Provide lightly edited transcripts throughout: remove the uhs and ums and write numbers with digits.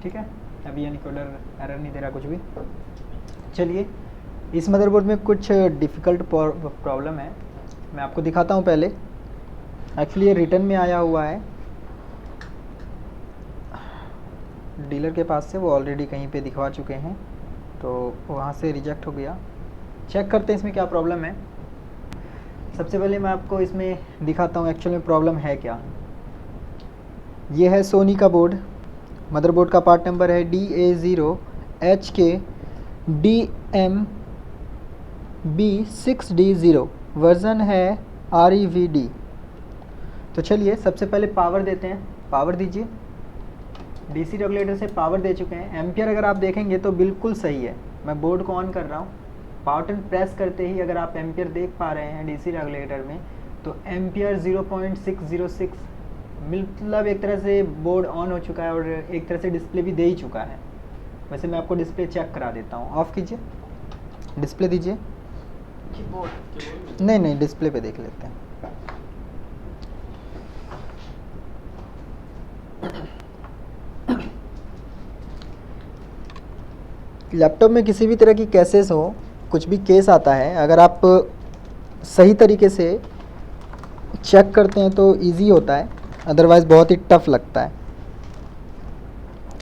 ठीक है, अभी यानी कोडर एरर नहीं दे रहा कुछ भी। चलिए, इस मदरबोर्ड में कुछ डिफ़िकल्ट प्रॉब्लम है, मैं आपको दिखाता हूँ पहले। एक्चुअली ये रिटर्न में आया हुआ है डीलर के पास से, वो ऑलरेडी कहीं पे दिखवा चुके हैं, तो वहाँ से रिजेक्ट हो गया। चेक करते हैं इसमें क्या प्रॉब्लम है। सबसे पहले मैं आपको इसमें दिखाता हूँ एक्चुअल में प्रॉब्लम है क्या। ये है सोनी का बोर्ड, मदरबोर्ड का पार्ट नंबर है DA0HKDMB6D0, वर्ज़न है REVD। तो चलिए सबसे पहले पावर देते हैं, पावर दीजिए। डीसी रेगुलेटर से पावर दे चुके हैं। एम्पियर अगर आप देखेंगे तो बिल्कुल सही है। मैं बोर्ड को ऑन कर रहा हूँ, पावर बटन प्रेस करते ही अगर आप एम्पियर देख पा रहे हैं डीसी रेगुलेटर में, तो एम्पियर 0.606, मतलब एक तरह से बोर्ड ऑन हो चुका है और एक तरह से डिस्प्ले भी दे ही चुका है। वैसे मैं आपको डिस्प्ले चेक करा देता हूँ। ऑफ कीजिए, डिस्प्ले दीजिए। नहीं नहीं, डिस्प्ले पे देख लेते हैं। लैपटॉप में किसी भी तरह की केसेस हो, कुछ भी केस आता है, अगर आप सही तरीके से चेक करते हैं तो इजी होता है, अदरवाइज़ बहुत ही टफ लगता है।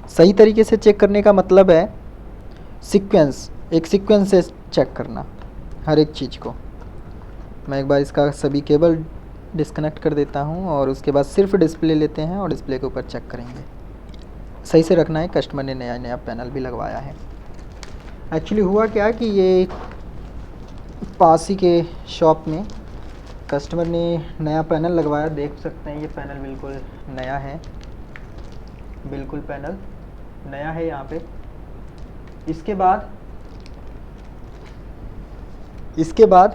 सही तरीके से चेक करने का मतलब है सीक्वेंस, एक सीक्वेंस से चेक करना हर एक चीज़ को। मैं एक बार इसका सभी केबल डिस्कनेक्ट कर देता हूँ और उसके बाद सिर्फ डिस्प्ले लेते हैं और डिस्प्ले के ऊपर चेक करेंगे। सही से रखना है, कस्टमर ने नया नया पैनल भी लगवाया है। एक्चुअली हुआ क्या कि ये पास ही के शॉप में कस्टमर ने नया पैनल लगवाया। देख सकते हैं ये पैनल बिल्कुल नया है, बिल्कुल पैनल नया है यहाँ पे। इसके बाद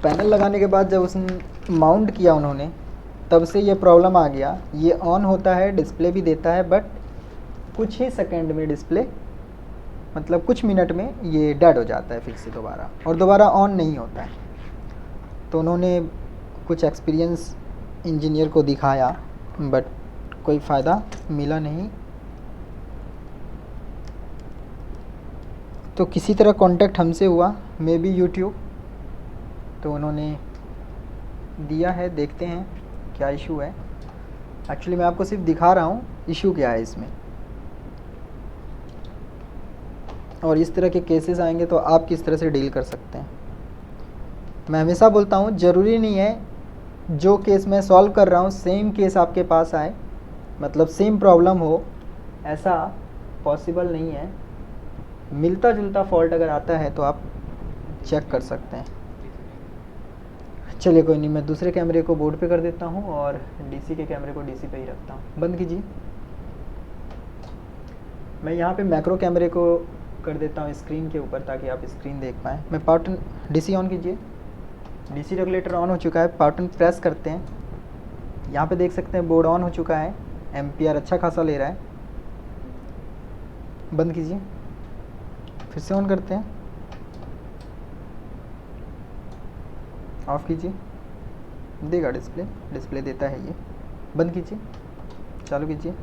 पैनल लगाने के बाद जब उसने माउंट किया उन्होंने, तब से ये प्रॉब्लम आ गया। ये ऑन होता है, डिस्प्ले भी देता है, बट कुछ ही सेकंड में डिस्प्ले, मतलब कुछ मिनट में ये डेड हो जाता है फिर से दोबारा, और दोबारा ऑन नहीं होता है। तो उन्होंने कुछ एक्सपीरियंस इंजीनियर को दिखाया, बट कोई फ़ायदा मिला नहीं। तो किसी तरह कांटेक्ट हमसे हुआ, मे बी यूट्यूब, तो उन्होंने दिया है। देखते हैं क्या इशू है। एक्चुअली मैं आपको सिर्फ दिखा रहा हूँ इशू क्या है इसमें, और इस तरह के केसेस आएंगे तो आप किस तरह से डील कर सकते हैं। मैं हमेशा बोलता हूँ, ज़रूरी नहीं है जो केस मैं सॉल्व कर रहा हूँ सेम केस आपके पास आए, मतलब सेम प्रॉब्लम हो, ऐसा पॉसिबल नहीं है। मिलता जुलता फॉल्ट अगर आता है तो आप चेक कर सकते हैं। चलिए कोई नहीं, मैं दूसरे कैमरे को बोर्ड पे कर देता हूँ और डीसी के कैमरे को डीसी पे ही रखता हूँ। बंद कीजिए। मैं यहाँ पे मैक्रो कैमरे को कर देता हूँ स्क्रीन के ऊपर, ताकि आप स्क्रीन देख पाएँ। मैं पावर बटन डीसी ऑन कीजिए। डीसी रेगुलेटर ऑन हो चुका है, पावर बटन प्रेस करते हैं। यहाँ पे देख सकते हैं बोर्ड ऑन हो चुका है, एम्पियर अच्छा खासा ले रहा है। बंद कीजिए, फिर से ऑन करते हैं। ऑफ कीजिए, देगा डिस्प्ले, डिस्प्ले देता है ये। बंद कीजिए, चालू कीजिए।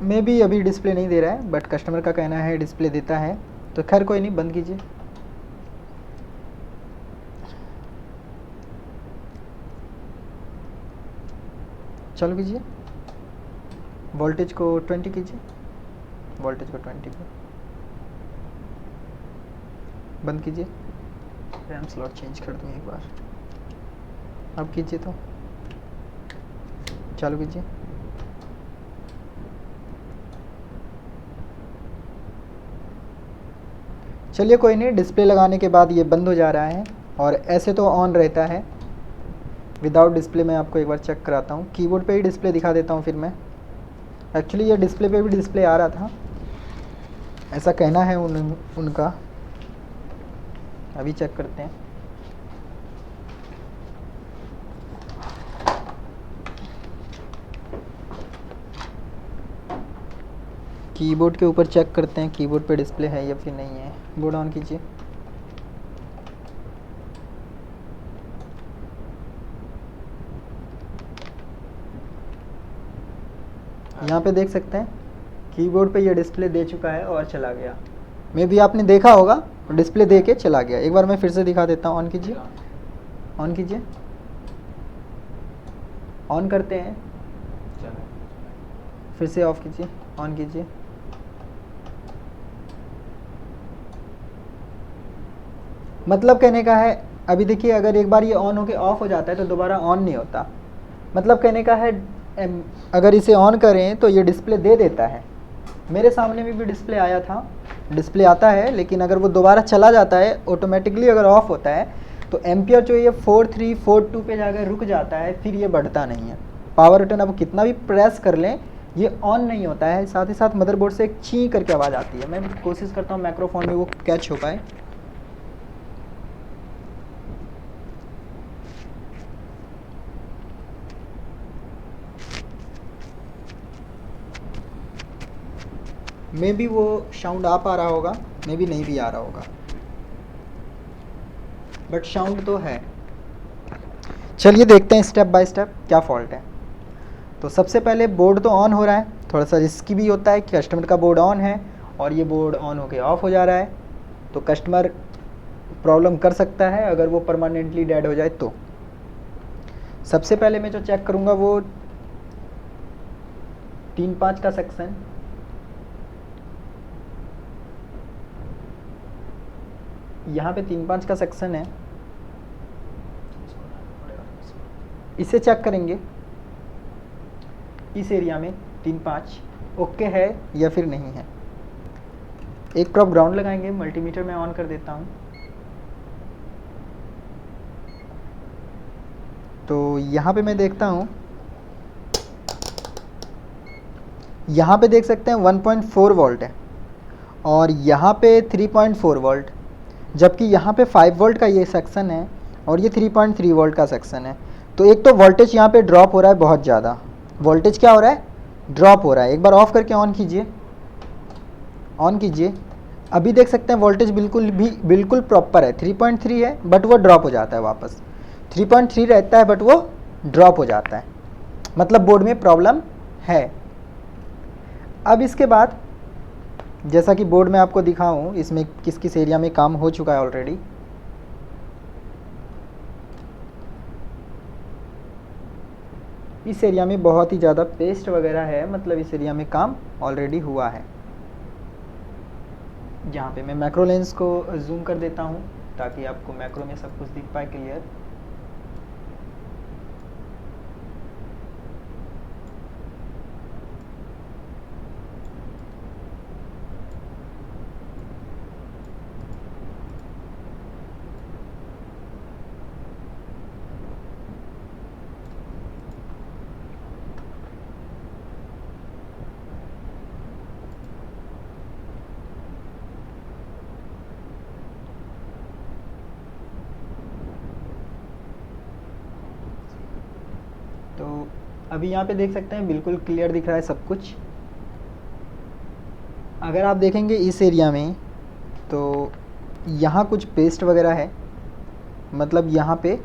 मे बी अभी डिस्प्ले नहीं दे रहा है, बट कस्टमर का कहना है डिस्प्ले देता है, तो खैर कोई नहीं, बंद कीजिए। चालू कीजिए, वोल्टेज को 20 कीजिए, वोल्टेज को 20 पे। बंद कीजिए, रैम स्लॉट चेंज कर दूँ एक बार। अब कीजिए, तो चालू कीजिए। चलिए कोई नहीं, डिस्प्ले लगाने के बाद ये बंद हो जा रहा है, और ऐसे तो ऑन रहता है विदाउट डिस्प्ले। मैं आपको एक बार चेक कराता हूँ, कीबोर्ड पे ही डिस्प्ले दिखा देता हूँ फिर मैं। एक्चुअली ये डिस्प्ले पे भी डिस्प्ले आ रहा था, ऐसा कहना है उनका। अभी चेक करते हैं। कीबोर्ड के ऊपर चेक करते हैं, कीबोर्ड पे डिस्प्ले है या फिर नहीं है। बोर्ड ऑन कीजिए। यहाँ पे देख सकते हैं कीबोर्ड पे ये डिस्प्ले दे चुका है और चला गया। मे भी आपने देखा होगा डिस्प्ले दे के चला गया। एक बार मैं फिर से दिखा देता हूँ। ऑन कीजिए, ऑन कीजिए, ऑन करते हैं, फिर से ऑफ कीजिए, ऑन कीजिए। मतलब कहने का है, अभी देखिए अगर एक बार ये ऑन होके ऑफ हो जाता है तो दोबारा ऑन नहीं होता। मतलब कहने का है अगर इसे ऑन करें तो ये डिस्प्ले दे देता है। मेरे सामने में भी डिस्प्ले आया था, डिस्प्ले आता है, लेकिन अगर वो दोबारा चला जाता है ऑटोमेटिकली, अगर ऑफ होता है तो एम्पियर जो ये 4342 पे जाकर रुक जाता है, फिर ये बढ़ता नहीं है। पावर बटन अब कितना भी प्रेस कर लें ये ऑन नहीं होता है। साथ ही साथ मदरबोर्ड से एक ची करके आवाज़ आती है। मैं कोशिश करता हूँ माइक्रोफोन में वो कैच हो पाए। मे बी वो साउंड आ पा रहा होगा, मे बी नहीं भी आ रहा होगा, बट साउंड तो है। चलिए देखते हैं स्टेप बाय स्टेप क्या फॉल्ट है। तो सबसे पहले बोर्ड तो ऑन हो रहा है, थोड़ा सा रिस्की भी होता है कि कस्टमर का बोर्ड ऑन है और ये बोर्ड ऑन होके ऑफ हो जा रहा है, तो कस्टमर प्रॉब्लम कर सकता है अगर वो परमानेंटली डेड हो जाए तो। सबसे पहले मैं जो चेक करूँगा वो 3.5 का सेक्शन, यहाँ पे 3.5 का सेक्शन है, इसे चेक करेंगे। इस एरिया में 3.5 ओके है या फिर नहीं है। एक प्रॉप ग्राउंड लगाएंगे, मल्टीमीटर में ऑन कर देता हूँ। तो यहाँ पे मैं देखता हूँ, यहाँ पे देख सकते हैं 1.4 वोल्ट है और यहाँ पे 3.4 वोल्ट, जबकि यहाँ पे 5 वोल्ट का ये सेक्शन है और ये 3.3 वोल्ट का सेक्शन है। तो एक तो वोल्टेज यहाँ पे ड्रॉप हो रहा है बहुत ज़्यादा। वोल्टेज क्या हो रहा है? ड्रॉप हो रहा है। एक बार ऑफ करके ऑन कीजिए, ऑन कीजिए। अभी देख सकते हैं वोल्टेज बिल्कुल प्रॉपर है, 3.3 है बट वो ड्रॉप हो जाता है वापस। 3.3 रहता है बट वो ड्रॉप हो जाता है, मतलब बोर्ड में प्रॉब्लम है। अब इसके बाद जैसा कि बोर्ड में आपको दिखाऊं, इसमें किस किस एरिया में काम हो चुका है ऑलरेडी। इस एरिया में बहुत ही ज़्यादा पेस्ट वगैरह है, मतलब इस एरिया में काम ऑलरेडी हुआ है। जहाँ पे मैं मैक्रो लेंस को जूम कर देता हूँ ताकि आपको मैक्रो में सब कुछ दिख पाए क्लियर। तो अभी यहाँ पे देख सकते हैं बिल्कुल क्लियर दिख रहा है सब कुछ। अगर आप देखेंगे इस एरिया में तो यहाँ कुछ पेस्ट वगैरह है, मतलब यहाँ पे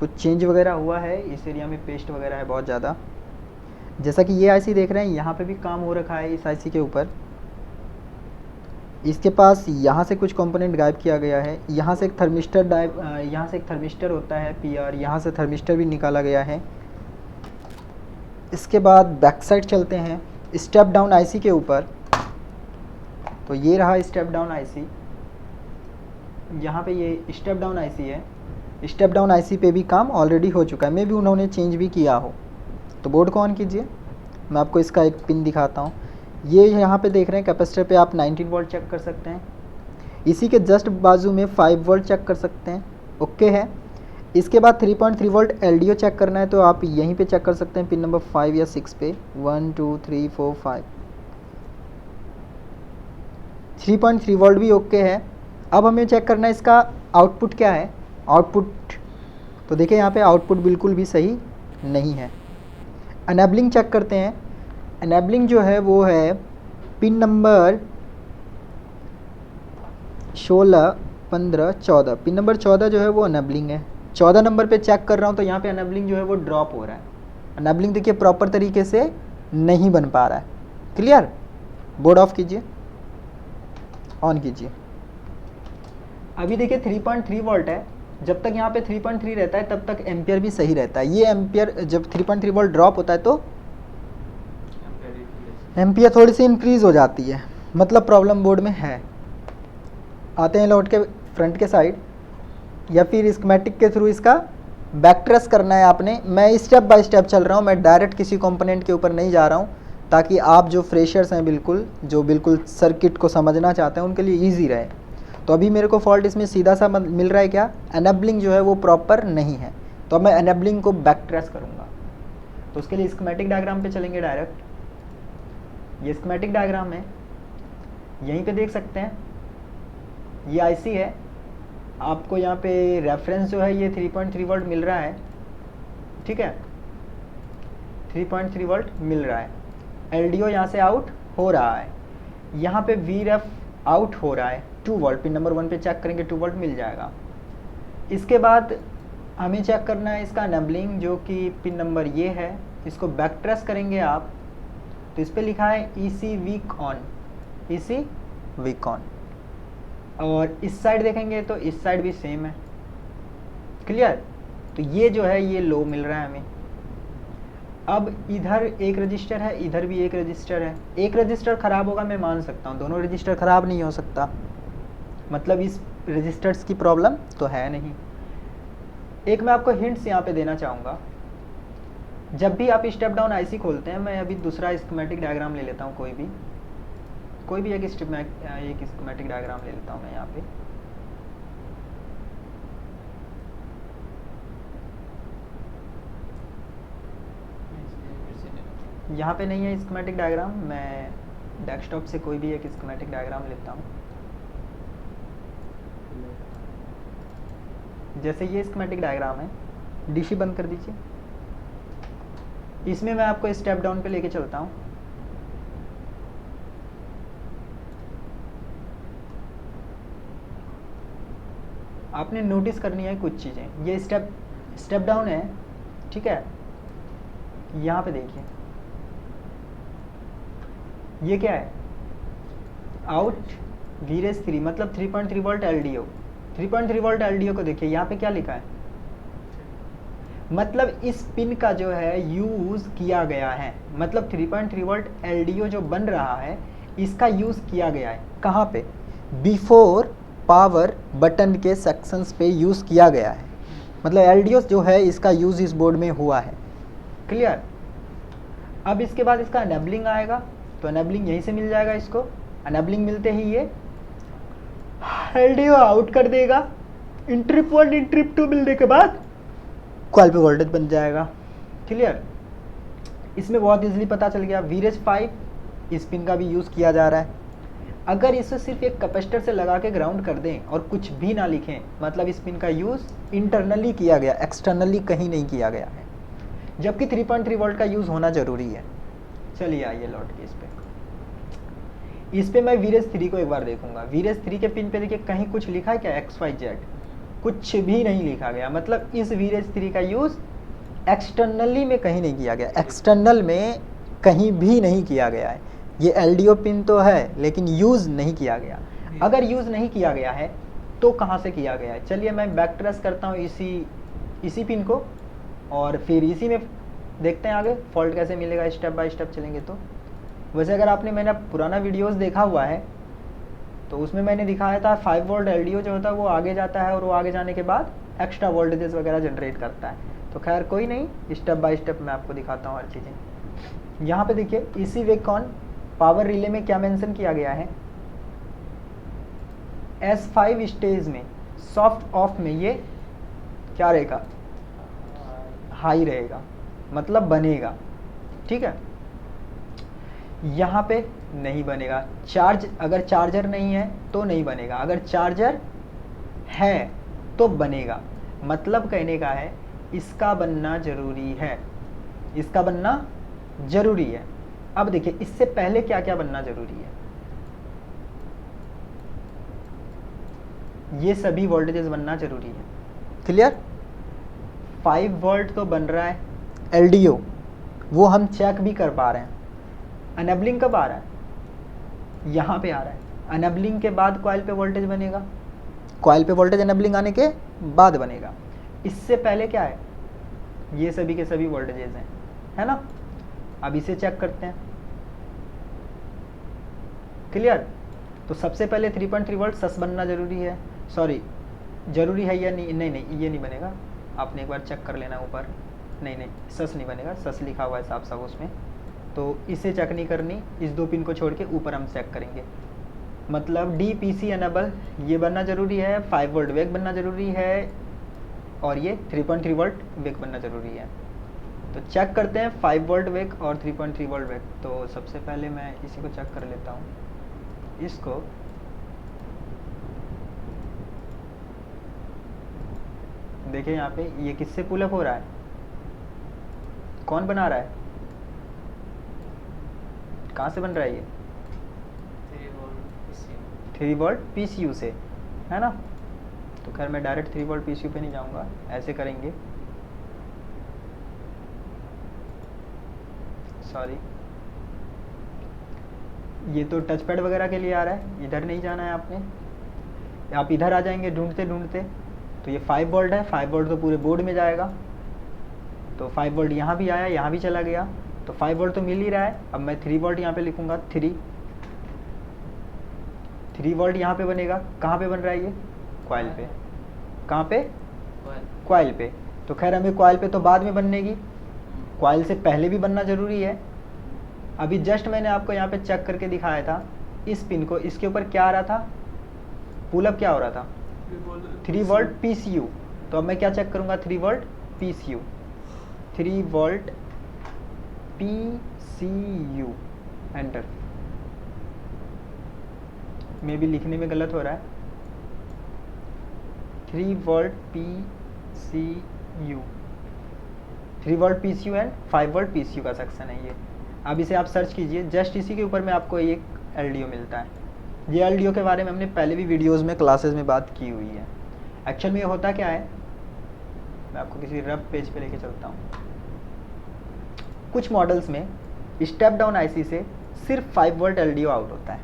कुछ चेंज वगैरह हुआ है। इस एरिया में पेस्ट वगैरह है बहुत ज़्यादा। जैसा कि ये आईसी देख रहे हैं, यहाँ पे भी काम हो रखा है इस आईसी के ऊपर। इसके पास यहाँ से कुछ कंपोनेंट गायब किया गया है। यहाँ से एक थर्मिस्टर यहाँ से एक थर्मिस्टर होता है पीआर, यहाँ से थर्मिस्टर भी निकाला गया है। इसके बाद बैक साइड चलते हैं स्टेप डाउन आईसी के ऊपर। तो ये रहा स्टेप डाउन आईसी, यहाँ पे ये स्टेप डाउन आईसी है। स्टेप डाउन आईसी पे भी काम ऑलरेडी हो चुका है, मे भी उन्होंने चेंज भी किया हो। तो बोर्ड को ऑन कीजिए, मैं आपको इसका एक पिन दिखाता हूँ। ये यहाँ पे देख रहे हैं कैपेसिटर पे आप 19 वोल्ट चेक कर सकते हैं। इसी के जस्ट बाजू में 5 वोल्ट चेक कर सकते हैं, ओके है। इसके बाद 3.3 वोल्ट एलडीओ चेक करना है तो आप यहीं पे चेक कर सकते हैं पिन नंबर 5 या 6 पे। 1 2 3 4 5 3.3 वोल्ट भी ओके है। अब हमें चेक करना है इसका आउटपुट क्या है। आउटपुट तो देखिए यहाँ पे आउटपुट बिल्कुल भी सही नहीं है। एनेबलिंग चेक करते हैं। एनेबलिंग जो है वो है पिन नंबर 16 15 14। पिन नंबर 14 जो है वो एनेबलिंग है। 14 नंबर पे चेक कर रहा हूँ तो यहाँ पे एनेबलिंग जो है वो ड्रॉप हो रहा है। एनेबलिंग देखिए प्रॉपर तरीके से नहीं बन पा रहा है। क्लियर? बोर्ड ऑफ कीजिए, ऑन कीजिए। अभी देखिए 3.3 वोल्ट है, जब तक यहाँ पे 3.3 रहता है तब तक एम्पियर भी सही रहता है। ये एम्पियर जब 3.3 वोल्ट ड्रॉप होता है तो एम्पियर थोड़ी सी इंक्रीज हो जाती है, मतलब प्रॉब्लम बोर्ड में है। आते हैं लौट के फ्रंट के साइड, या फिर स्कीमेटिक के थ्रू इसका बैक ट्रेस करना है आपने। मैं स्टेप बाय स्टेप चल रहा हूँ, मैं डायरेक्ट किसी कंपोनेंट के ऊपर नहीं जा रहा हूँ, ताकि आप जो फ्रेशर्स हैं बिल्कुल, जो बिल्कुल सर्किट को समझना चाहते हैं, उनके लिए ईजी रहे। तो अभी मेरे को फॉल्ट इसमें सीधा सा मिल रहा है क्या, एनेबलिंग जो है वो प्रॉपर नहीं है, तो अब मैं एनेबलिंग को बैक ट्रेस करूँगा। तो उसके लिए स्कीमेटिक डायग्राम पे चलेंगे डायरेक्ट। ये स्कीमेटिक डायग्राम है, यहीं पे देख सकते हैं, ये आईसी है। आपको यहाँ पे रेफरेंस जो है ये 3.3 वोल्ट मिल रहा है, ठीक है, 3.3 वोल्ट मिल रहा है। एलडीओ यहाँ से आउट हो रहा है, यहाँ पे वीरेफ आउट हो रहा है 2 वोल्ट। पिन नंबर 1 पे चेक करेंगे 2 वोल्ट मिल जाएगा। इसके बाद हमें चेक करना है इसका एनेबलिंग, जो कि पिन नंबर ये है, इसको बैक ट्रेस करेंगे आप, तो इस पर लिखा है EC week on, EC week on. और इस साइड देखेंगे तो इस साइड भी सेम है। क्लियर? तो ये जो है ये लो मिल रहा है हमें। अब इधर एक रजिस्टर है, इधर भी एक रजिस्टर है। एक रजिस्टर ख़राब होगा मैं मान सकता हूँ, दोनों रजिस्टर ख़राब नहीं हो सकता, मतलब इस रजिस्टर्स की प्रॉब्लम तो है नहीं। एक मैं आपको हिंट्स यहाँ पे देना चाहूँगा, जब भी आप स्टेप डाउन आईसी खोलते हैं, मैं अभी दूसरा स्कीमेटिक डायग्राम ले लेता हूँ, कोई भी एक स्कीमेटिक डायग्राम ले लेता हूँ मैं यहाँ पे। यहाँ पे नहीं है स्कीमेटिक डायग्राम, मैं डेस्कटॉप से कोई भी एक स्कीमेटिक डायग्राम लेता हूँ। जैसे ये स्कीमेटिक डायग्राम है, डीसी बंद कर दीजिए। इसमें मैं आपको स्टेप डाउन पे लेके चलता हूँ। आपने नोटिस करनी है कुछ चीज़ें। ये स्टेप डाउन है, ठीक है। यहाँ पे देखिए, ये क्या है, आउट वीरेस 3, मतलब 3.3 वोल्ट एलडीओ। 3.3 वोल्ट एलडीओ को देखिए, यहाँ पे क्या लिखा है, मतलब इस पिन का जो है यूज़ किया गया है, मतलब 3.3 वोल्ट एलडीओ जो बन रहा है इसका यूज़ किया गया है। कहाँ पे? बिफोर पावर बटन के सेक्शंस पे यूज़ किया गया है, मतलब एलडीओ जो है इसका यूज़ इस बोर्ड में हुआ है। क्लियर? अब इसके बाद इसका एनेबलिंग आएगा, तो एनेबलिंग यहीं से मिल जाएगा इसको। एनेबलिंग मिलते ही ये एलडीओ आउट कर देगा, इंटरिप 1 इंटरिप 2 मिलने के बाद कॉल पे वोल्टेज बन जाएगा। क्लियर? इसमें बहुत इजीली पता चल गया। वीरेज 5 इस पिन का भी यूज़ किया जा रहा है। अगर इसे सिर्फ एक कैपेसिटर से लगा के ग्राउंड कर दें और कुछ भी ना लिखें, मतलब इस पिन का यूज़ इंटरनली किया गया, एक्सटर्नली कहीं नहीं किया गया है, जबकि 3.3 वोल्ट का यूज़ होना ज़रूरी है। चलिए आइए लौट के इस पे मैं वीरेज 3 को एक बार देखूंगा। वीरेज 3 के पिन पे देखिए कहीं कुछ लिखा है क्या, XYZ? कुछ भी नहीं लिखा गया, मतलब इस वीरेज 3 का यूज़ एक्सटर्नली में कहीं नहीं किया गया, एक्सटर्नल में कहीं भी नहीं किया गया है। ये एलडीओ पिन तो है लेकिन यूज़ नहीं किया गया। अगर यूज़ नहीं किया गया है तो कहाँ से किया गया है? चलिए मैं बैक ट्रेस करता हूँ इसी पिन को, और फिर इसी में देखते हैं आगे फॉल्ट कैसे मिलेगा। स्टेप बाय स्टेप चलेंगे। तो वैसे अगर आपने मेरा पुराना वीडियोस देखा हुआ है तो उसमें मैंने दिखाया था 5 वोल्ट एलडीओ जो होता है वो आगे जाता है, और वो आगे जाने के बाद एक्स्ट्रा वोल्टेजेस वगैरह जनरेट करता है। तो खैर कोई नहीं, स्टेप बाय स्टेप मैं आपको दिखाता हूँ हर चीज़ें। यहाँ पे देखिए इसी वेकॉन पावर रिले में क्या मेंशन किया गया है, S5 स्टेज में सॉफ्ट ऑफ में ये क्या रहेगा, हाई रहेगा, मतलब बनेगा। ठीक है, यहाँ पे नहीं बनेगा। अगर चार्जर नहीं है तो नहीं बनेगा, अगर चार्जर है तो बनेगा। मतलब कहने का है इसका बनना जरूरी है, इसका बनना जरूरी है। अब देखिए इससे पहले क्या क्या बनना जरूरी है, ये सभी वोल्टेजेस बनना जरूरी है। क्लियर? 5 वोल्ट तो बन रहा है एलडीओ, वो हम चेक भी कर पा रहे हैं। अनेबलिंग कब आ रहा है? यहाँ पे आ रहा है। अनेबलिंग के बाद कॉइल पे वोल्टेज बनेगा, कॉइल पे वोल्टेज अनेबलिंग आने के बाद बनेगा। इससे पहले क्या है? ये सभी के सभी वोल्टेजेस हैं, है ना। अब इसे चेक करते हैं, क्लियर। तो सबसे पहले 3.3 वोल्ट सस बनना जरूरी है, सॉरी जरूरी है या नहीं? नहीं ये नहीं बनेगा, आपने एक बार चेक कर लेना ऊपर। नहीं सस नहीं बनेगा, सस लिखा हुआ है साफ साफ उसमें, तो इसे चेक नहीं करनी। इस 2 पिन को छोड़ के ऊपर हम चेक करेंगे। मतलब DPC अनेबल ये बनना जरूरी है, 5 वोल्ट वेग बनना जरूरी है, और ये 3.3 वोल्ट वेग बनना जरूरी है। तो चेक करते हैं 5 वोल्ट वेग और 3.3 वोल्ट वेग। तो सबसे पहले मैं इसी को चेक कर लेता हूँ, इसको। देखिए यहाँ पे ये किससे पुल अप हो रहा है, कौन बना रहा है, कहाँ से बन रहा है ये? 3 वोल्ट PCU से, है ना। तो खैर मैं डायरेक्ट 3 वोल्ट PCU पे नहीं जाऊँगा, ऐसे करेंगे, सॉरी ये तो टच पैड वगैरह के लिए आ रहा है, इधर नहीं जाना है आपने। आप इधर आ जाएंगे ढूंढते ढूंढते, तो ये 5 वोल्ट है, 5 वोल्ट तो पूरे बोर्ड में जाएगा। तो 5 वोल्ट यहाँ भी आया, यहाँ भी चला गया, तो 5 वोल्ट तो मिल ही रहा है। अब मैं 3 वोल्ट यहाँ पे लिखूँगा, 3 वोल्ट यहाँ पे बनेगा। कहाँ पे बन रहा है ये? कॉइल पे। कहाँ पे? कॉइल पे। तो खैर हमें कॉइल पे तो बाद में बननेगी, कॉइल से पहले भी बनना ज़रूरी है। अभी जस्ट मैंने आपको यहाँ पे चेक करके दिखाया था, इस पिन को, इसके ऊपर क्या आ रहा था, पुलअप क्या हो रहा था? 3 वोल्ट PCU। तो अब मैं क्या चेक करूँगा? 3 volt PCU, 3 volt PCU, enter. मे भी लिखने में गलत हो रहा है, 3 volt PCU, 3 volt PCU and 5 volt PCU का सेक्शन है ये। अब इसे आप सर्च कीजिए, जस्ट इसी के ऊपर में आपको एक LDO मिलता है। ये LDO के बारे में हमने पहले भी वीडियोस में, क्लासेस में बात की हुई है। एक्चुअल में ये होता क्या है, मैं आपको किसी रफ पेज पे लेके चलता हूँ। कुछ मॉडल्स में स्टेप डाउन IC से सिर्फ 5 वोल्ट LDO आउट होता है।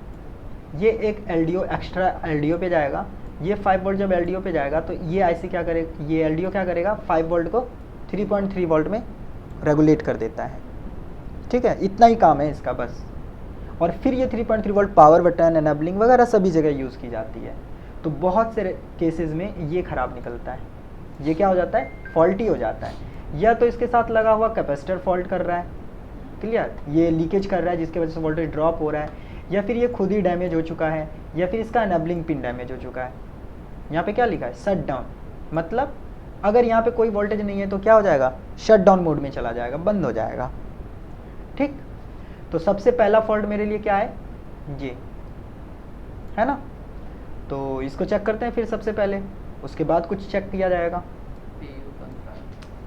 ये एक LDO एक्स्ट्रा LDO पे जाएगा। ये 5 वोल्ट जब LDO पे जाएगा तो ये IC क्या करेगा, ये LDO क्या करेगा, 5 वोल्ट को 3.3 वोल्ट में रेगुलेट कर देता है। ठीक है, इतना ही काम है इसका बस। और फिर ये 3.3 वोल्ट पावर बटन, एनेबलिंग वगैरह सभी जगह यूज़ की जाती है। तो बहुत से केसेस में ये ख़राब निकलता है, ये क्या हो जाता है, फॉल्टी हो जाता है। या तो इसके साथ लगा हुआ कैपेसिटर फॉल्ट कर रहा है, क्लियर, ये लीकेज कर रहा है जिसकी वजह से वोल्टेज ड्रॉप हो रहा है, या फिर ये खुद ही डैमेज हो चुका है, या फिर इसका एनेबलिंग पिन डैमेज हो चुका है। यहाँ पे क्या लिखा है, शट डाउन, मतलब अगर यहाँ पे कोई वोल्टेज नहीं है तो क्या हो जाएगा, शट डाउन मोड में चला जाएगा, बंद हो जाएगा। ठीक, तो सबसे पहला फॉल्ट मेरे लिए क्या है, ये है ना। तो इसको चेक करते हैं फिर सबसे पहले, उसके बाद कुछ चेक किया जाएगा।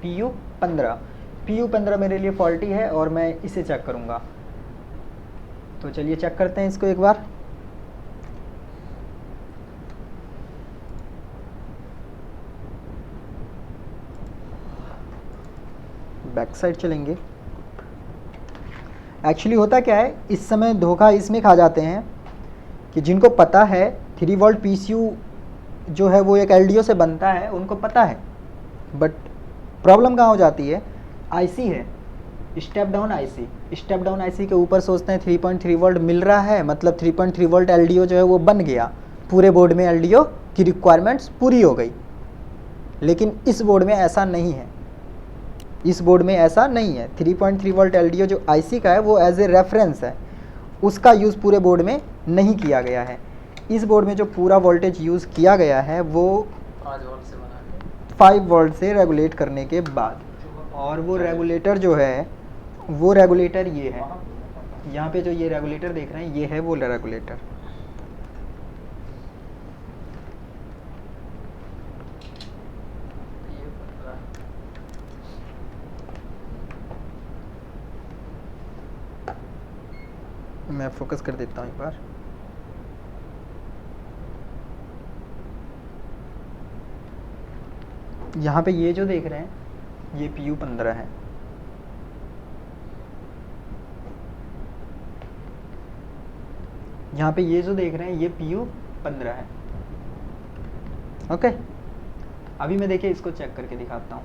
PU15 मेरे लिए फॉल्टी है और मैं इसे चेक करूँगा। तो चलिए चेक करते हैं इसको एक बार। बैक साइड चलेंगे। एक्चुअली होता क्या है, इस समय धोखा इसमें खा जाते हैं कि जिनको पता है 3 वोल्ट PCU जो है वो एक LDO से बनता है, उनको पता है, बट प्रॉब्लम कहाँ हो जाती है, IC है, step down IC, step down IC के ऊपर सोचते हैं 3.3 वोल्ट मिल रहा है, मतलब 3.3 वोल्ट LDO जो है वो बन गया, पूरे बोर्ड में LDO की रिक्वायरमेंट्स पूरी हो गई। लेकिन इस बोर्ड में ऐसा नहीं है, इस बोर्ड में ऐसा नहीं है। 3.3 वोल्ट LDO जो IC का है वो एज ए रेफरेंस है, उसका यूज़ पूरे बोर्ड में नहीं किया गया है। इस बोर्ड में जो पूरा वोल्टेज यूज़ किया गया है वो 5 वोल्ट से रेगुलेट करने के बाद, और वो रेगुलेटर जो है वो रेगुलेटर ये है, यहाँ पे जो ये रेगुलेटर देख रहे हैं ये है वो रेगुलेटर। मैं फोकस कर देता हूँ एक बार। यहाँ पे ये जो देख रहे हैं ये PU15 है, यहाँ पे ये जो देख रहे हैं ये PU15 है। ओके, अभी मैं देखिए इसको चेक करके दिखाता हूँ।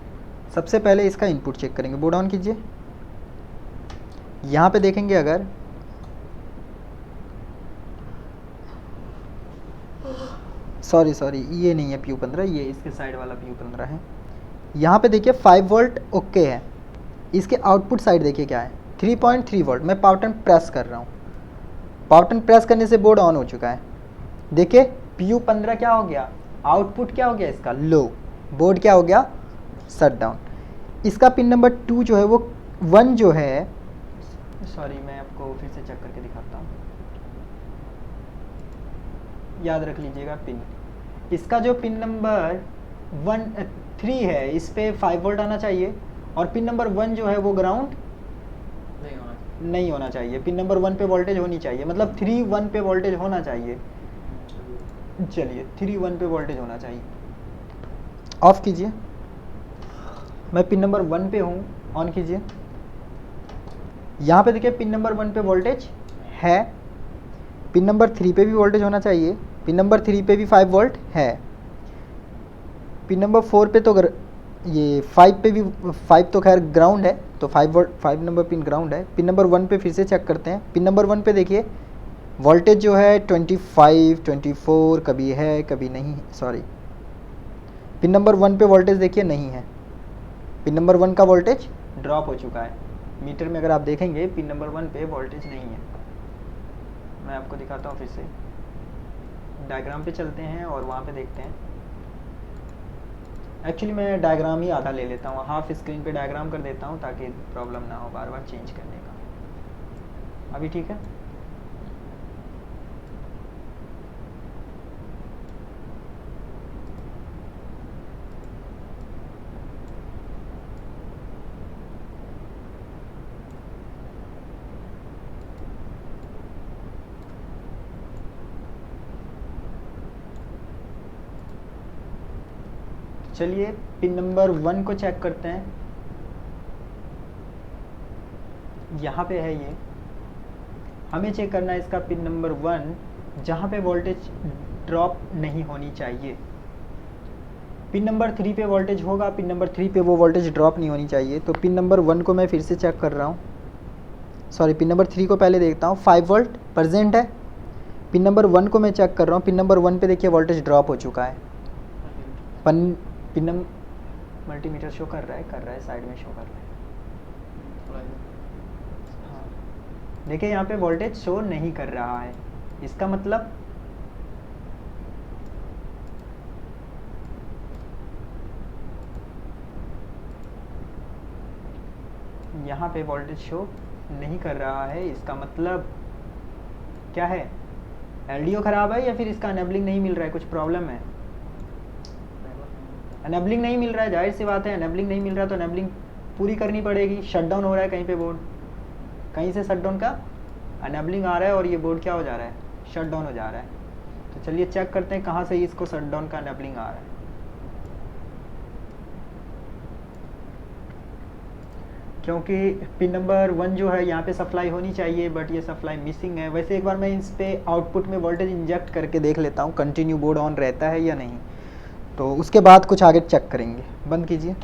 सबसे पहले इसका इनपुट चेक करेंगे, बोर्ड ऑन कीजिए। यहाँ पे देखेंगे अगर सॉरी ये नहीं है PU15, ये इसके साइड वाला PU15 है। यहाँ पे देखिए 5 वोल्ट ओके है। इसके आउटपुट साइड देखिए क्या है, 3.3 वोल्ट। मैं पावर बटन प्रेस कर रहा हूँ, पावर बटन प्रेस करने से बोर्ड ऑन हो चुका है। देखिए PU15 क्या हो गया, आउटपुट क्या हो गया इसका, लो। बोर्ड क्या हो गया, शट डाउन। इसका पिन नंबर 2 जो है वो 1 जो है, सॉरी मैं आपको फिर से चेक करके दिखाता हूँ, याद रख लीजिएगा पिन। इसका जो पिन नंबर 3 है इस पे 5 वोल्ट आना चाहिए, और पिन नंबर 1 जो है वो ग्राउंड नहीं होना चाहिए। पिन नंबर 1 पे वोल्टेज होनी चाहिए, मतलब 3 1 पे वोल्टेज होना चाहिए। चलिए 3 1 पे वोल्टेज होना चाहिए। ऑफ कीजिए, मैं पिन नंबर 1 पे हूँ, ऑन कीजिए। यहाँ पे देखिए पिन नंबर 1 पे वोल्टेज है, पिन नंबर 3 पे भी वोल्टेज होना चाहिए, पिन नंबर 3 पे भी 5 वोल्ट है, पिन नंबर 4 पे तो ये 5 पे भी, 5 तो खैर ग्राउंड है, तो 5 वोल्ट 5 नंबर पिन ग्राउंड है। पिन नंबर 1 पे फिर से चेक करते हैं। पिन नंबर 1 पे देखिए वोल्टेज जो है 25 24 कभी है कभी नहीं, सॉरी पिन नंबर 1 पे वोल्टेज देखिए नहीं है, पिन नंबर 1 का वोल्टेज ड्रॉप हो चुका है। मीटर में अगर आप देखेंगे पिन नंबर 1 पे वोल्टेज नहीं है। मैं आपको दिखाता हूँ, फिर से डायग्राम पे चलते हैं और वहाँ पे देखते हैं। एक्चुअली मैं डायग्राम ही आधा ले लेता हूँ, हाफ स्क्रीन पे डायग्राम कर देता हूँ ताकि प्रॉब्लम ना हो बार बार चेंज करने का। अभी ठीक है। चलिए पिन नंबर 1 को चेक करते हैं। यहाँ पे है ये, हमें चेक करना है इसका पिन नंबर 1 जहाँ पे वोल्टेज ड्रॉप नहीं होनी चाहिए। पिन नंबर 3 पे वोल्टेज होगा, पिन नंबर 3 पे वो वोल्टेज ड्रॉप नहीं होनी चाहिए। तो पिन नंबर 1 को मैं फिर से चेक कर रहा हूँ, सॉरी पिन नंबर 3 को पहले देखता हूँ। 5 वोल्ट प्रेजेंट है। पिन नंबर 1 को मैं चेक कर रहा हूँ, पिन नंबर 1 पे देखिए वोल्टेज ड्रॉप हो चुका है। पिन नंबर मल्टीमीटर शो कर रहा है, साइड में शो कर रहा है। हाँ देखिए यहाँ पे वोल्टेज शो नहीं कर रहा है, इसका मतलब यहाँ पे वोल्टेज शो नहीं कर रहा है। इसका मतलब क्या है, एलडीओ ख़राब है या फिर इसका एनेबलिंग नहीं मिल रहा है, कुछ प्रॉब्लम है। एनेबलिंग नहीं मिल रहा है, जाहिर सी बात है एनेबलिंग नहीं मिल रहा है तो एनेबलिंग पूरी करनी पड़ेगी। शटडाउन हो रहा है कहीं पे बोर्ड, कहीं से शटडाउन का एनेबलिंग आ रहा है और ये बोर्ड क्या हो जा रहा है, शटडाउन हो जा रहा है। तो चलिए चेक करते हैं कहाँ से इसको शटडाउन का एनेबलिंग आ रहा है। क्योंकि पिन नंबर 1 जो है यहाँ पे सप्लाई होनी चाहिए, बट ये सप्लाई मिसिंग है। वैसे एक बार मैं इस पे आउटपुट में वोल्टेज इंजेक्ट करके देख लेता हूँ कंटिन्यू बोर्ड ऑन रहता है या नहीं, तो उसके बाद कुछ आगे चेक करेंगे। बंद कीजिए।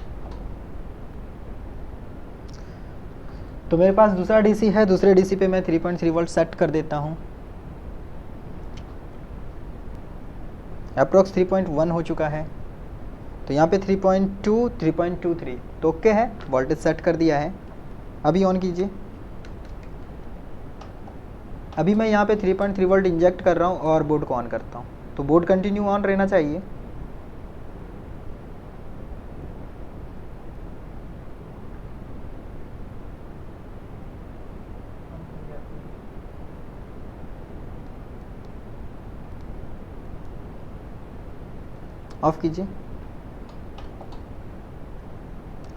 तो मेरे पास दूसरा डीसी है, दूसरे डीसी पे मैं 3.3 वोल्ट सेट कर देता हूँ। अप्रोक्स 3.1 हो चुका है, तो यहाँ पे 3.2 3.23 तो ओके है, वोल्टेज सेट कर दिया है। अभी ऑन कीजिए। अभी मैं यहाँ पे 3.3 वोल्ट इंजेक्ट कर रहा हूँ और बोर्ड को ऑन करता हूँ, तो बोर्ड कंटिन्यू ऑन रहना चाहिए। ऑफ कीजिए,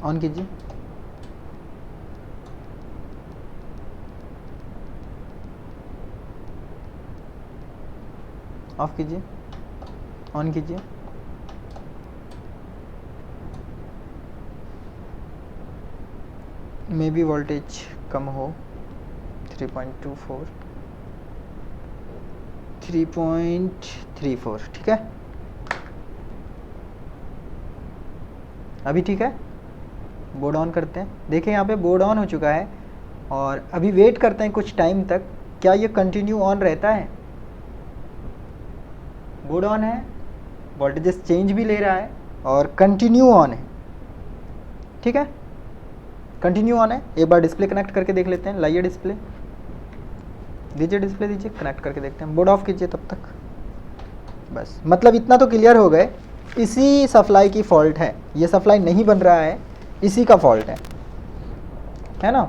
ऑन कीजिए। ऑफ कीजिए, ऑन कीजिए। मे बी वोल्टेज कम हो, 3.24। 3.34 ठीक है, अभी ठीक है। बोर्ड ऑन करते हैं, देखिए यहाँ पे बोर्ड ऑन हो चुका है और अभी वेट करते हैं कुछ टाइम तक, क्या ये कंटिन्यू ऑन रहता है। बोर्ड ऑन है, वोल्टेजेस चेंज भी ले रहा है और कंटिन्यू ऑन है, ठीक है, कंटिन्यू ऑन है। एक बार डिस्प्ले कनेक्ट करके देख लेते हैं, लाइए डिस्प्ले दीजिए, डिस्प्ले दीजिए, कनेक्ट करके देखते हैं। बोर्ड ऑफ कीजिए तब तक। बस मतलब इतना तो क्लियर हो गए, इसी सप्लाई की फॉल्ट है, ये सप्लाई नहीं बन रहा है, इसी का फॉल्ट है ना।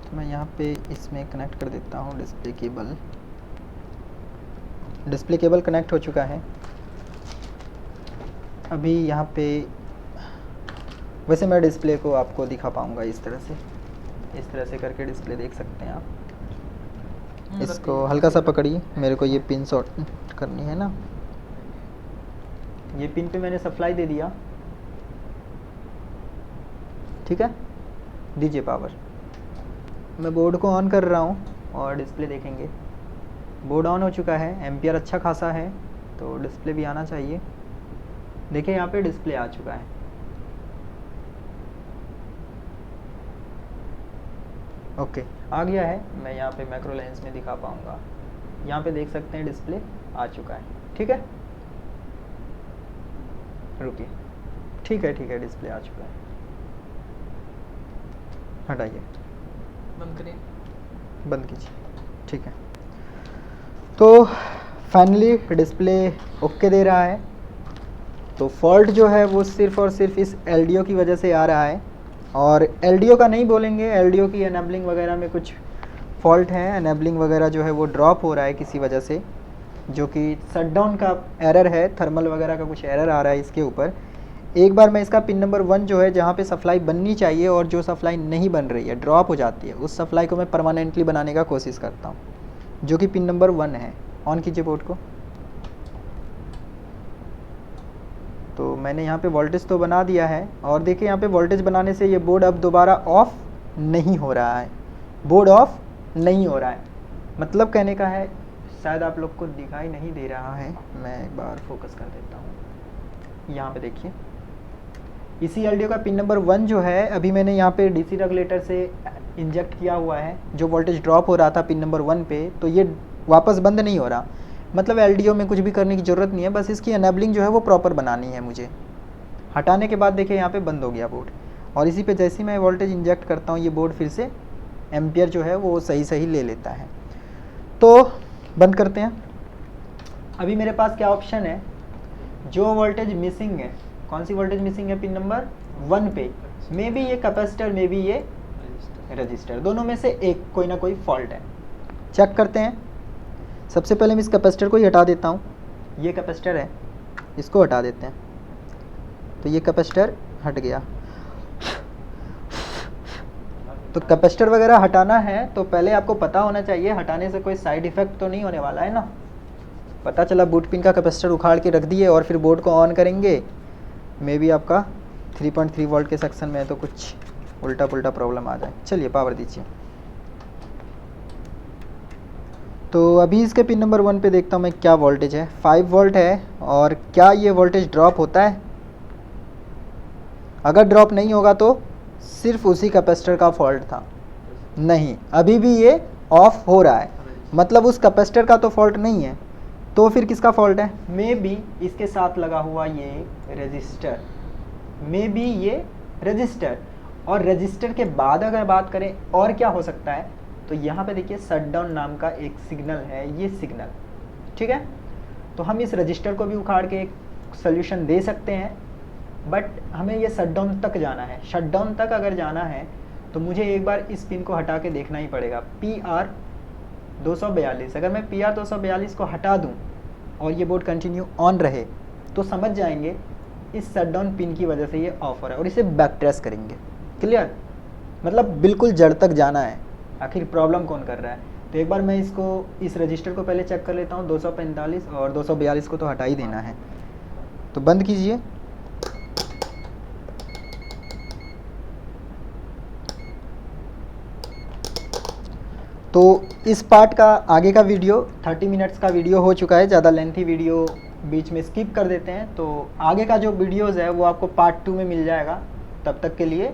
तो मैं यहाँ पे इसमें कनेक्ट कर देता हूँ display cable. Display cable connect हो चुका है। अभी यहाँ पे वैसे मैं डिस्प्ले को आपको दिखा पाऊँगा इस तरह से करके डिस्प्ले देख सकते हैं आप। इसको हल्का सा पकड़िए, मेरे को ये पिन शॉर्ट करनी है ना। ये पिन पे मैंने सप्लाई दे दिया, ठीक है, दीजिए पावर। मैं बोर्ड को ऑन कर रहा हूँ और डिस्प्ले देखेंगे। बोर्ड ऑन हो चुका है, एम्पियर अच्छा खासा है, तो डिस्प्ले भी आना चाहिए। देखिए यहाँ पे डिस्प्ले आ चुका है। ओके आ गया है, मैं यहाँ पे मैक्रो लेंस में दिखा पाऊँगा। यहाँ पे देख सकते हैं डिस्प्ले आ चुका है, ठीक है। रुकिए, ठीक है डिस्प्ले आ चुका है। हटाइए, बंद करिए, बंद कीजिए, ठीक है। तो फाइनली डिस्प्ले ओके दे रहा है। तो फॉल्ट जो है वो सिर्फ़ और सिर्फ इस LDO की वजह से आ रहा है, और LDO का नहीं बोलेंगे, LDO की एनेबलिंग वगैरह में कुछ फॉल्ट है। एनेबलिंग वगैरह जो है वो ड्रॉप हो रहा है किसी वजह से, जो कि शटडाउन का एरर है, थर्मल वगैरह का कुछ एरर आ रहा है इसके ऊपर। एक बार मैं इसका पिन नंबर 1 जो है, जहाँ पे सप्लाई बननी चाहिए और जो सप्लाई नहीं बन रही है, ड्रॉप हो जाती है, उस सप्लाई को मैं परमानेंटली बनाने का कोशिश करता हूँ, जो कि पिन नंबर 1 है। ऑन कीजिए बोर्ड को। तो मैंने यहाँ पे वोल्टेज तो बना दिया है, और देखिए यहाँ पे वोल्टेज बनाने से ये बोर्ड अब दोबारा ऑफ नहीं हो रहा है, बोर्ड ऑफ नहीं हो रहा है। मतलब कहने का है, शायद आप लोग को दिखाई नहीं दे रहा है, मैं एक बार फोकस कर देता हूँ। यहाँ पे देखिए, इसी LDO का पिन नंबर 1 जो है, अभी मैंने यहाँ पे DC रेगुलेटर से इंजेक्ट किया हुआ है। जो वोल्टेज ड्रॉप हो रहा था पिन नंबर 1 पे, तो ये वापस बंद नहीं हो रहा। मतलब LDO में कुछ भी करने की ज़रूरत नहीं है, बस इसकी एनेबलिंग जो है वो प्रॉपर बनानी है मुझे। हटाने के बाद देखिए यहाँ पे बंद हो गया बोर्ड, और इसी पे जैसे ही मैं वोल्टेज इंजेक्ट करता हूँ, ये बोर्ड फिर से एम्पियर जो है वो सही ले लेता है। तो बंद करते हैं। अभी मेरे पास क्या ऑप्शन है, जो वोल्टेज मिसिंग है, कौन सी वोल्टेज मिसिंग है पिन नंबर 1 पे, मे बी ये कैपेसिटर, मे बी ये रजिस्टर, दोनों में से एक कोई ना कोई फॉल्ट है। चेक करते हैं। सबसे पहले मैं इस कैपेसिटर को ही हटा देता हूँ। ये कैपेसिटर है, इसको हटा देते हैं। तो ये कैपेसिटर हट गया। तो कैपेसिटर वगैरह हटाना है तो पहले आपको पता होना चाहिए, हटाने से कोई साइड इफ़ेक्ट तो नहीं होने वाला है ना। पता चला बूट पिन का कैपेसिटर उखाड़ के रख दिए और फिर बोर्ड को ऑन करेंगे, मे बी आपका 3.3 वोल्ट के सेक्शन में है तो कुछ उल्टा पुल्टा प्रॉब्लम आ जाए। चलिए पावर दीजिए। तो अभी इसके पिन नंबर 1 पे देखता हूँ मैं क्या वोल्टेज है। 5 वोल्ट है, और क्या ये वोल्टेज ड्रॉप होता है? अगर ड्रॉप नहीं होगा तो सिर्फ उसी कैपेसिटर का फॉल्ट था। नहीं, अभी भी ये ऑफ हो रहा है, मतलब उस कैपेसिटर का तो फॉल्ट नहीं है। तो फिर किसका फॉल्ट है? मे बी इसके साथ लगा हुआ ये रजिस्टर, मे बी ये रजिस्टर। और रजिस्टर के बाद अगर बात करें और क्या हो सकता है, तो यहाँ पे देखिए शटडाउन नाम का एक सिग्नल है, ये सिग्नल, ठीक है। तो हम इस रजिस्टर को भी उखाड़ के एक सोल्यूशन दे सकते हैं, बट हमें ये शटडाउन तक जाना है। शटडाउन तक अगर जाना है तो मुझे एक बार इस पिन को हटा के देखना ही पड़ेगा। PR 242, अगर मैं PR 242 को हटा दूं और ये बोर्ड कंटिन्यू ऑन रहे तो समझ जाएंगे इस शटडाउन पिन की वजह से ये ऑफ हो रहा है, और इसे बैक ट्रेस करेंगे। क्लियर? मतलब बिल्कुल जड़ तक जाना है, आखिर प्रॉब्लम कौन कर रहा है। तो एक बार मैं इसको, इस रजिस्टर को पहले चेक कर लेता हूँ। 245 और 242 को तो हटा ही देना है। तो बंद कीजिए। तो इस पार्ट का आगे का वीडियो 30 मिनट्स का वीडियो हो चुका है, ज़्यादा लेंथी वीडियो बीच में स्किप कर देते हैं। तो आगे का जो वीडियोज़ है वो आपको पार्ट 2 में मिल जाएगा। तब तक के लिए